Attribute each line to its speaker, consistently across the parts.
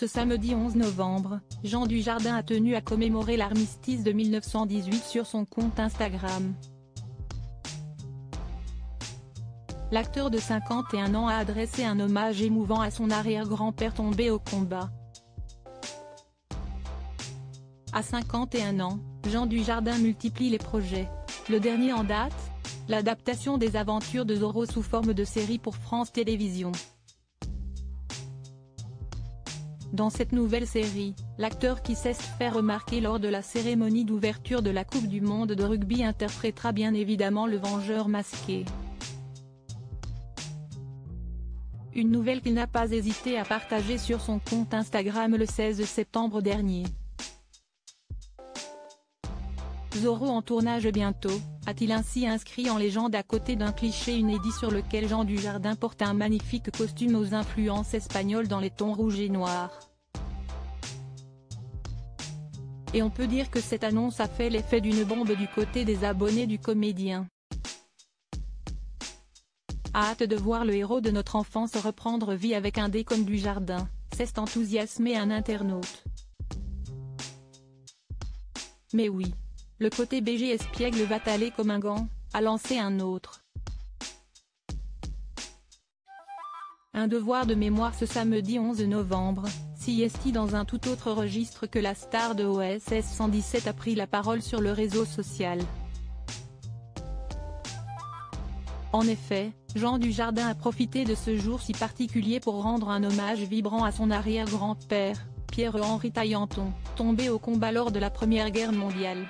Speaker 1: Ce samedi 11 novembre, Jean Dujardin a tenu à commémorer l'armistice de 1918 sur son compte Instagram. L'acteur de 51 ans a adressé un hommage émouvant à son arrière-grand-père tombé au combat. À 51 ans, Jean Dujardin multiplie les projets. Le dernier en date, l'adaptation des aventures de Zorro sous forme de série pour France Télévisions. Dans cette nouvelle série, l'acteur qui s'est fait remarquer lors de la cérémonie d'ouverture de la Coupe du Monde de rugby interprétera bien évidemment le Vengeur masqué. Une nouvelle qu'il n'a pas hésité à partager sur son compte Instagram le 16 septembre dernier. Zorro en tournage bientôt, a-t-il ainsi inscrit en légende à côté d'un cliché inédit sur lequel Jean Dujardin porte un magnifique costume aux influences espagnoles dans les tons rouge et noir. Et on peut dire que cette annonce a fait l'effet d'une bombe du côté des abonnés du comédien. Hâte de voir le héros de notre enfance reprendre vie avec un dé comme Dujardin, s'est enthousiasmé un internaute. Mais oui. Le côté BG espiègle va aller comme un gant, a lancé un autre. Un devoir de mémoire ce samedi 11 novembre, CST dans un tout autre registre que la star de OSS 117 a pris la parole sur le réseau social. En effet, Jean Dujardin a profité de ce jour si particulier pour rendre un hommage vibrant à son arrière-grand-père, Pierre-Henri Taillanton, tombé au combat lors de la Première Guerre mondiale.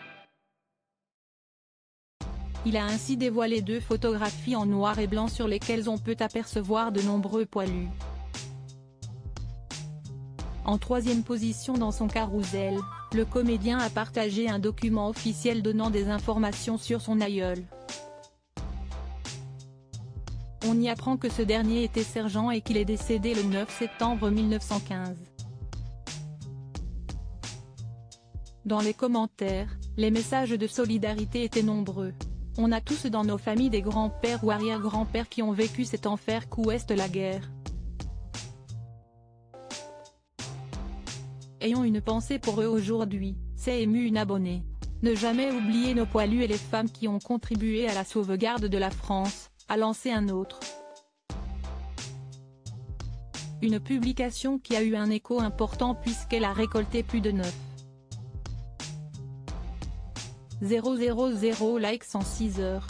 Speaker 1: Il a ainsi dévoilé 2 photographies en noir et blanc sur lesquelles on peut apercevoir de nombreux poilus. En 3e position dans son carrousel, le comédien a partagé un document officiel donnant des informations sur son aïeul. On y apprend que ce dernier était sergent et qu'il est décédé le 9 septembre 1915. Dans les commentaires, les messages de solidarité étaient nombreux. On a tous dans nos familles des grands-pères ou arrière-grands-pères qui ont vécu cet enfer qu'ouest la guerre. Ayons une pensée pour eux aujourd'hui, s'est ému une abonnée. Ne jamais oublier nos poilus et les femmes qui ont contribué à la sauvegarde de la France, a lancé un autre. Une publication qui a eu un écho important puisqu'elle a récolté plus de 9,000 likes en 6 heures.